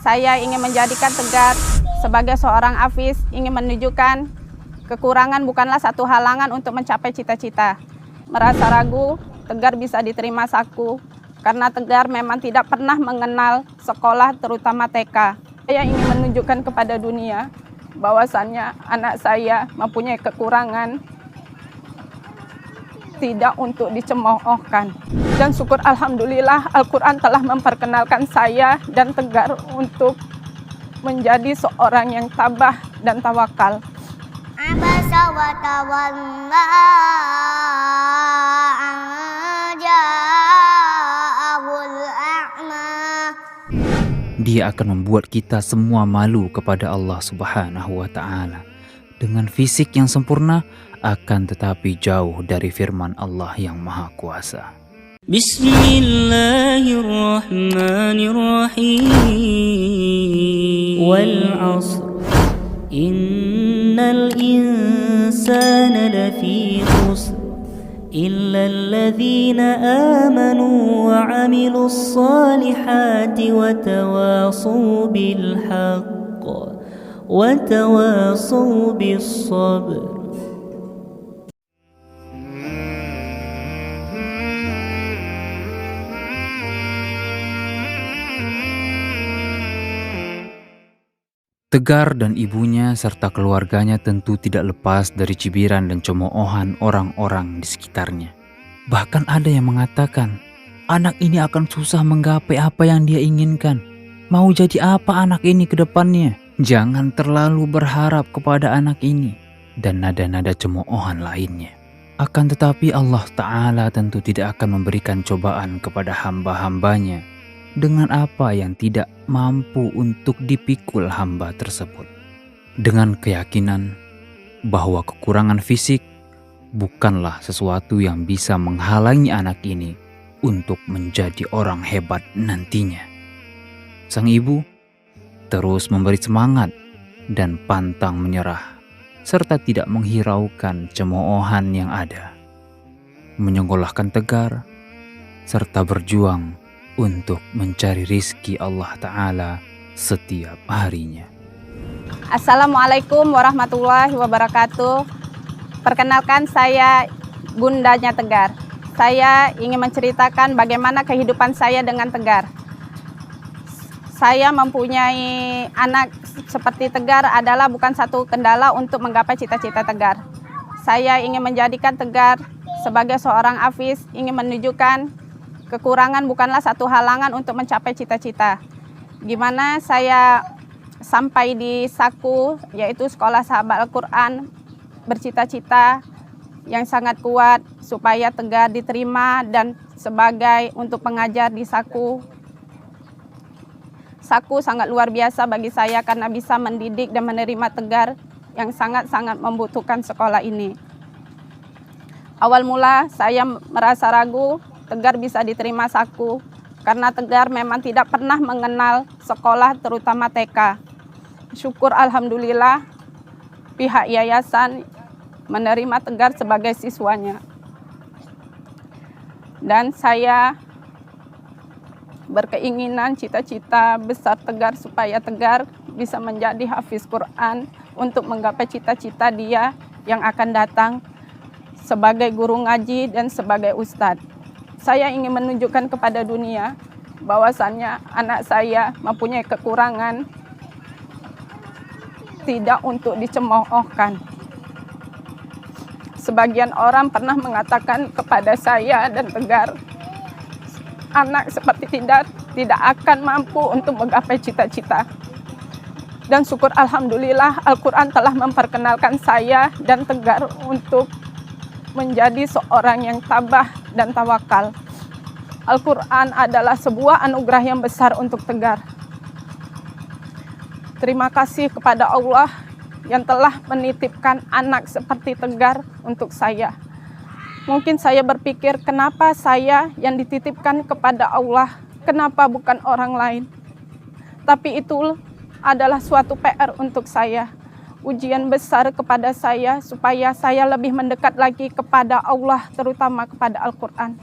Saya ingin menjadikan Tegar sebagai seorang Hafiz, ingin menunjukkan kekurangan bukanlah satu halangan untuk mencapai cita-cita. Merasa ragu, Tegar bisa diterima Saku, karena Tegar memang tidak pernah mengenal sekolah, terutama TK. Saya ingin menunjukkan kepada dunia bahwasannya anak saya mempunyai kekurangan, tidak untuk dicemoohkan. Dan syukur alhamdulillah Al-Quran telah memperkenalkan saya dan Tegar untuk menjadi seorang yang tabah dan tawakal. Abasa wa tawalla an ja'ahul a'ma. Dia akan membuat kita semua malu kepada Allah Subhanahu wa Ta'ala dengan fisik yang sempurna, akan tetapi jauh dari firman Allah yang Maha Kuasa. Bismillahirrahmanirrahim. Wal 'asr. Innal insana lafi khusr illa alladhina amanu wa 'amilus salihati wa tawasaw bil haqq wa tawasaw bis sabr. Tegar dan ibunya serta keluarganya tentu tidak lepas dari cibiran dan cemoohan orang-orang di sekitarnya. Bahkan ada yang mengatakan, anak ini akan susah menggapai apa yang dia inginkan. Mau jadi apa anak ini ke depannya? Jangan terlalu berharap kepada anak ini. Dan nada-nada cemoohan lainnya. Akan tetapi Allah Ta'ala tentu tidak akan memberikan cobaan kepada hamba-hambanya dengan apa yang tidak mampu untuk dipikul hamba tersebut. Dengan keyakinan bahwa kekurangan fisik bukanlah sesuatu yang bisa menghalangi anak ini untuk menjadi orang hebat nantinya. Sang ibu terus memberi semangat dan pantang menyerah, serta tidak menghiraukan cemoohan yang ada. Menyekolahkan Tegar, serta berjuang untuk mencari rizki Allah Ta'ala setiap harinya. Assalamualaikum warahmatullahi wabarakatuh. Perkenalkan, saya bundanya Tegar. Saya ingin menceritakan bagaimana kehidupan saya dengan Tegar. Saya mempunyai anak seperti Tegar adalah bukan satu kendala untuk menggapai cita-cita Tegar. Saya ingin menjadikan Tegar sebagai seorang Hafiz, ingin menunjukkan kekurangan bukanlah satu halangan untuk mencapai cita-cita. Gimana saya sampai di Saku, yaitu Sekolah Sahabat Al-Quran, bercita-cita yang sangat kuat supaya Tegar diterima dan sebagai untuk pengajar di Saku. Saku sangat luar biasa bagi saya karena bisa mendidik dan menerima Tegar yang sangat-sangat membutuhkan sekolah ini. Awal mula saya merasa ragu Tegar bisa diterima Saku, karena Tegar memang tidak pernah mengenal sekolah, terutama TK. Syukur alhamdulillah pihak yayasan menerima Tegar sebagai siswanya. Dan saya berkeinginan cita-cita besar Tegar supaya Tegar bisa menjadi hafiz Quran untuk menggapai cita-cita dia yang akan datang sebagai guru ngaji dan sebagai ustadz. Saya ingin menunjukkan kepada dunia bahwasannya anak saya mempunyai kekurangan, tidak untuk dicemoohkan. Sebagian orang pernah mengatakan kepada saya dan Tegar, anak seperti tidak akan mampu untuk menggapai cita-cita. Dan syukur alhamdulillah Al-Quran telah memperkenalkan saya dan Tegar untuk menjadi seorang yang tabah dan tawakal. Al-Quran adalah sebuah anugerah yang besar untuk Tegar. Terima kasih kepada Allah yang telah menitipkan anak seperti Tegar untuk saya. Mungkin saya berpikir, kenapa saya yang dititipkan kepada Allah, kenapa bukan orang lain? Tapi itu adalah suatu PR untuk saya. Ujian besar kepada saya supaya saya lebih mendekat lagi kepada Allah, terutama kepada Al-Quran.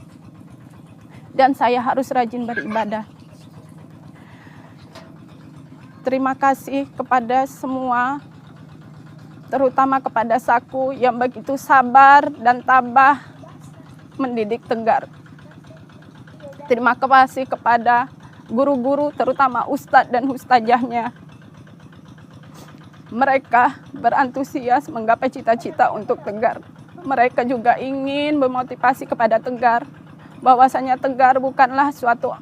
Dan saya harus rajin beribadah. Terima kasih kepada semua, terutama kepada Saku yang begitu sabar dan tabah mendidik Tegar. Terima kasih kepada guru-guru, terutama ustadz dan ustazahnya. Mereka berantusias menggapai cita-cita untuk Tegar. Mereka juga ingin memotivasi kepada Tegar bahwasanya Tegar bukanlah sesuatu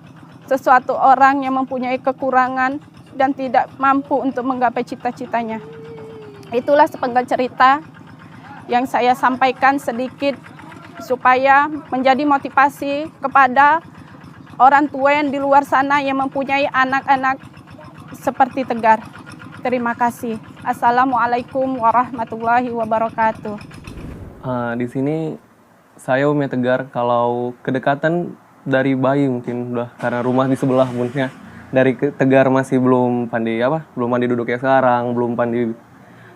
orang yang mempunyai kekurangan dan tidak mampu untuk menggapai cita-citanya. Itulah sepenggal cerita yang saya sampaikan sedikit supaya menjadi motivasi kepada orang tua yang di luar sana yang mempunyai anak-anak seperti Tegar. Terima kasih. Assalamualaikum warahmatullahi wabarakatuh. Di sini saya Umnya Tegar, kalau kedekatan dari bayi mungkin udah karena rumah di sebelah punya. Dari Tegar masih belum pandai duduk kayak sekarang, belum pandai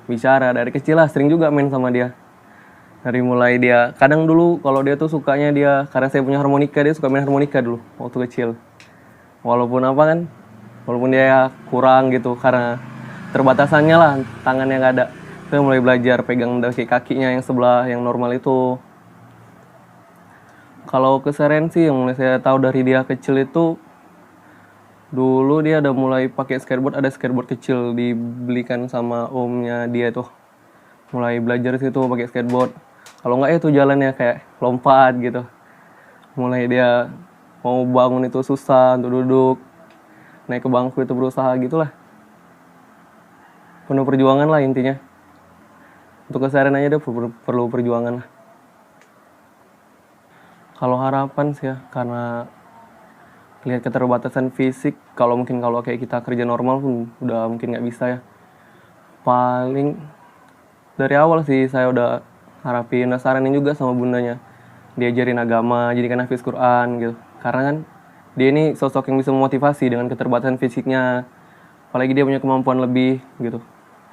bicara. Dari kecil lah sering juga main sama dia. Dari mulai dia, kadang dulu kalau dia tuh sukanya dia, karena saya punya harmonika, dia suka main harmonika dulu waktu kecil. Walaupun dia kurang gitu, karena terbatasannya lah, tangannya nggak ada. Saya mulai belajar pegang kakinya yang sebelah, yang normal itu. Kalau keseharian sih yang mulai saya tahu dari dia kecil itu, dulu dia udah mulai pakai skateboard, ada skateboard kecil dibelikan sama omnya dia tuh. Mulai belajar situ pakai skateboard. Kalau nggak itu jalannya kayak lompat gitu. Mulai dia mau bangun itu susah untuk duduk. Naik ke bangku itu berusaha gitulah. Penuh perjuangan lah intinya. Untuk keseharian aja dia perlu perjuangan lah. Kalau harapan sih ya, karena lihat keterbatasan fisik, kalau kayak kita kerja normal pun udah mungkin nggak bisa ya. Paling dari awal sih saya udah harapin, saranin juga sama bundanya, diajarin agama, jadikan hafiz Quran gitu. Karena kan dia ini sosok yang bisa memotivasi dengan keterbatasan fisiknya, apalagi dia punya kemampuan lebih gitu.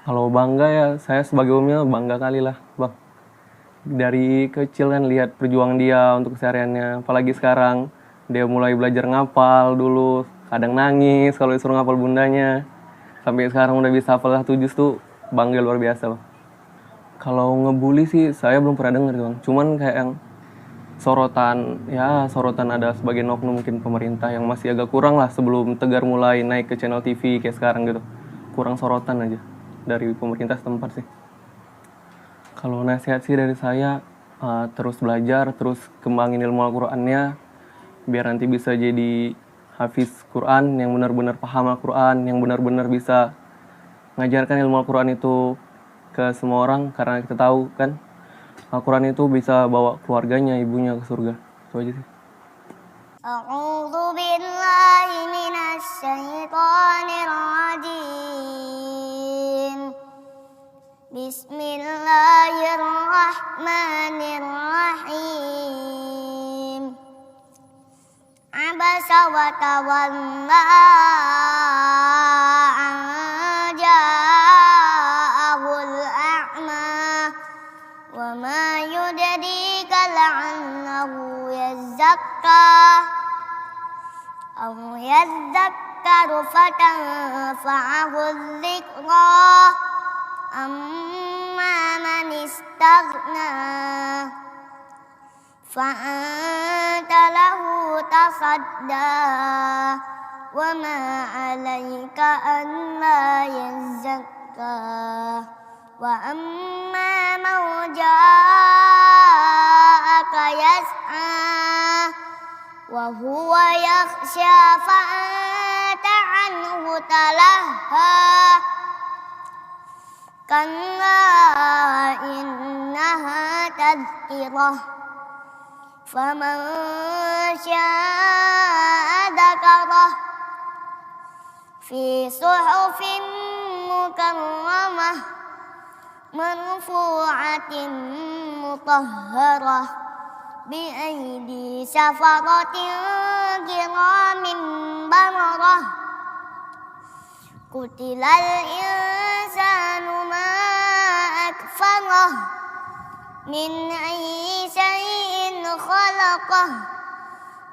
Kalau bangga ya, saya sebagai omnya bangga kali lah bang. Dari kecil kan lihat perjuangan dia untuk kesehariannya, apalagi sekarang dia mulai belajar ngapal dulu, kadang nangis kalau disuruh ngapal bundanya. Sampai sekarang udah bisa hafal 1 juz tuh, bangga luar biasa. Kalau ngebully sih saya belum pernah dengar Bang. Cuman kayak yang sorotan ada sebagian oknum mungkin pemerintah yang masih agak kurang lah sebelum Tegar mulai naik ke channel TV kayak sekarang gitu. Kurang sorotan aja dari pemerintah setempat sih. Kalau nasihat sih dari saya, terus belajar, terus kembangin ilmu Al-Qur'annya, biar nanti bisa jadi hafiz Quran yang benar-benar paham Al-Quran, yang benar-benar bisa mengajarkan ilmu Al-Quran itu ke semua orang. Karena kita tahu kan Al-Quran itu bisa bawa keluarganya, ibunya ke surga. Itu aja sih. A'udzu billahi minasy syaithanir rajim. Bismillahirrahmanirrahim. Abasa wa tawalla an ja'ahul a'ma wa ma yudrika la'annahu yazzakka aw yadzakkaru fatanfa'ahu dzikra amma man istaghna fa'anta lahu tasadda wa ma 'alaika alla yazzakka wa amma man ja'aka yas'a wa huwa yakhsha fa'anta 'anhu talahha kalla innaha tadhkirah faman syaa'a dzakarah fi suhufin mukarramah marfu'atin mutahharah bi aidi safaratin kiramin bararah kutilal insanu ma akfarah min ayyi syai'in khalaqah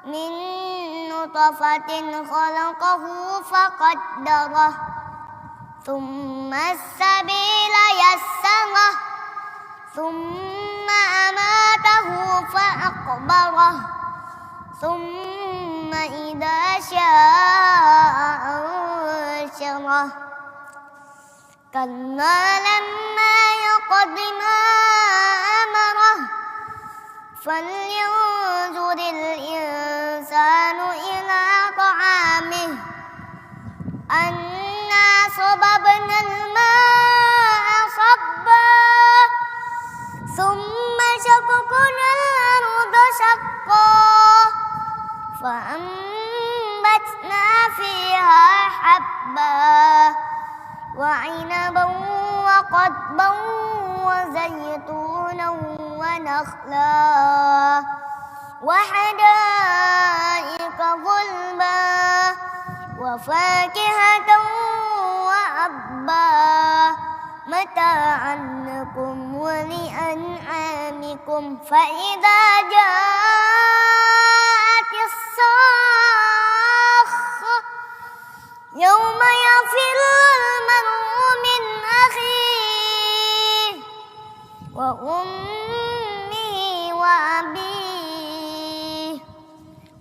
min nutfatin khalaqahu faqaddarah ثم السبيل يسره ثم أماته فأقبره ثم إذا شاء أنشره كلا لما يقض ما أمره فلينظر الإنسان إلى طعامه أنا صببنا الماء صبا ثم شققنا الأرض شقا فأنبتنا فيها حبا وعنبا وقضبا وزيتونا ونخلا وحدائق غلبا وفاكهة وأبا متاعا لكم ولأنعامكم فإذا جاءت الصاخة يوم يفر المرء من أخيه وأمه وأبيه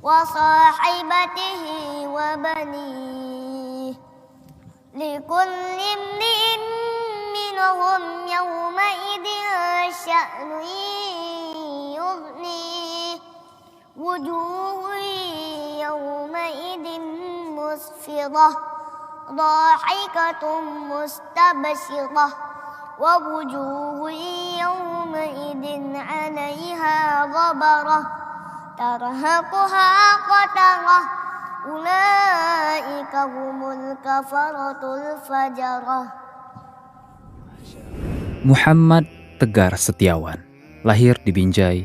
وصاحبته وبنيه لكل امرئ منهم يومئذ شأن يغنيه وجوه يومئذ مسفرة ضاحكة مستبشرة ووجوه يومئذ عليها غبرة ترهقها قترة أولئك هم الكفرة الفجرة. Muhammad Tegar Setiawan, lahir di Binjai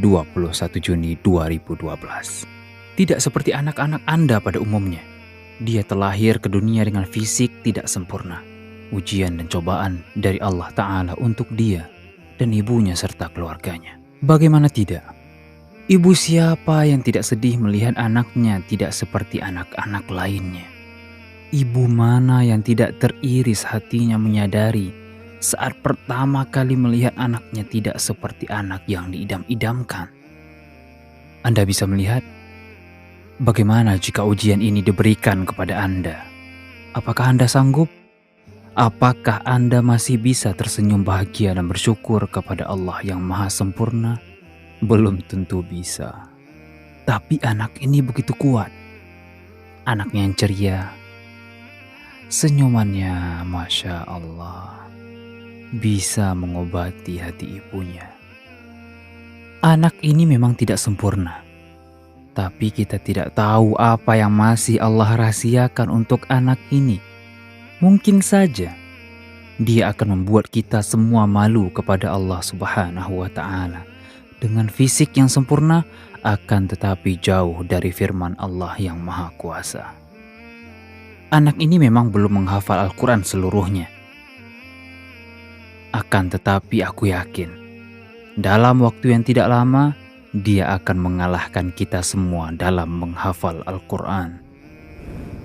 21 Juni 2012. Tidak seperti anak-anak Anda pada umumnya, dia terlahir ke dunia dengan fisik tidak sempurna. Ujian dan cobaan dari Allah Ta'ala untuk dia dan ibunya serta keluarganya. Bagaimana tidak? Ibu siapa yang tidak sedih melihat anaknya tidak seperti anak-anak lainnya? Ibu mana yang tidak teriris hatinya menyadari saat pertama kali melihat anaknya tidak seperti anak yang diidam-idamkan? Anda bisa melihat bagaimana jika ujian ini diberikan kepada Anda. Apakah Anda sanggup? Apakah Anda masih bisa tersenyum bahagia dan bersyukur kepada Allah yang Maha Sempurna? Belum tentu bisa. Tapi anak ini begitu kuat. Anaknya yang ceria. Senyumannya, Masya Allah, bisa mengobati hati ibunya. Anak ini memang tidak sempurna. Tapi kita tidak tahu apa yang masih Allah rahasiakan untuk anak ini. Mungkin saja dia akan membuat kita semua malu kepada Allah Subhanahu wa Ta'ala dengan fisik yang sempurna, akan tetapi jauh dari firman Allah yang Maha Kuasa. Anak ini memang belum menghafal Al-Quran seluruhnya. Akan tetapi aku yakin, dalam waktu yang tidak lama, dia akan mengalahkan kita semua dalam menghafal Al-Quran.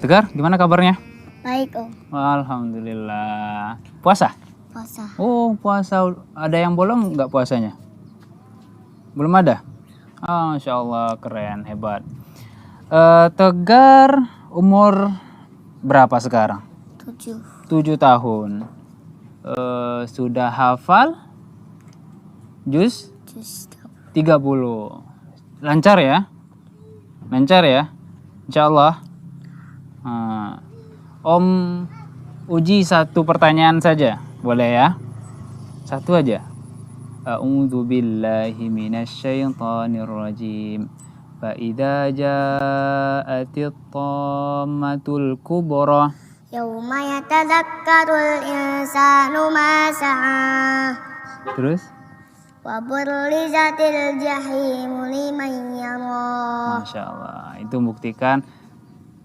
Tegar, gimana kabarnya? Baik Om. Alhamdulillah. Puasa? Puasa. Oh, puasa. Ada yang bolong nggak puasanya? Belum ada? Oh, Masya Allah, keren, hebat. Tegar umur berapa sekarang? 7 tahun. Sudah hafal juz 30. Lancar ya? Lancar ya? Insya Allah. Om uji satu pertanyaan saja, boleh ya? Satu aja. A'udzu billahi minasyaitonir rajim. Fa idza ja'atit tammatul kubra Yauma yatadzakkarul insanu ma sa'a. Terus? Wa burrizatil jahimu liman yara. Masya Allah. Itu buktikan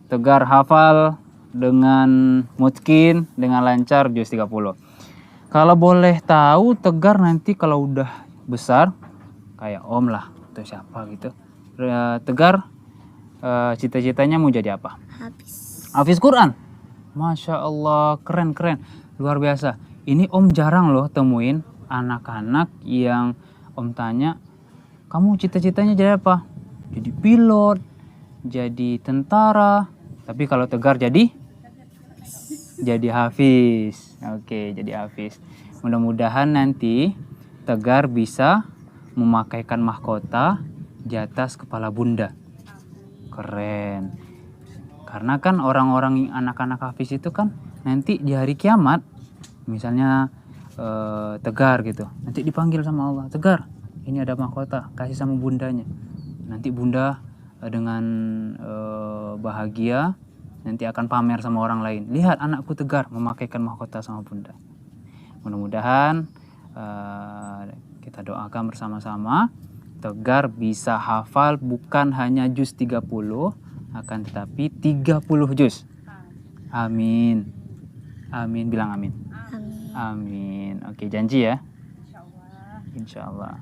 Tegar hafal dengan mutkin, dengan lancar juz 30. Kalau boleh tahu, Tegar nanti kalau udah besar kayak Om lah atau siapa gitu, Tegar cita-citanya mau jadi apa? Habis. Hafiz Quran. Masya Allah, keren, luar biasa. Ini Om jarang loh temuin anak-anak yang Om tanya, kamu cita-citanya jadi apa? Jadi pilot, jadi tentara. Tapi kalau Tegar jadi hafiz. Oke, jadi hafiz. Mudah-mudahan nanti Tegar bisa memakaikan mahkota di atas kepala bunda. Keren. Karena kan orang-orang anak-anak hafiz itu kan nanti di hari kiamat, misalnya Tegar gitu, nanti dipanggil sama Allah, Tegar, ini ada mahkota, kasih sama bundanya. Nanti bunda dengan bahagia nanti akan pamer sama orang lain. Lihat anakku Tegar memakaikan mahkota sama bunda. Mudah-mudahan kita doakan bersama-sama Tegar bisa hafal bukan hanya juz 30, akan tetapi 30 juz. Amin. Amin, bilang amin. Amin. Oke, janji ya? Insya Allah.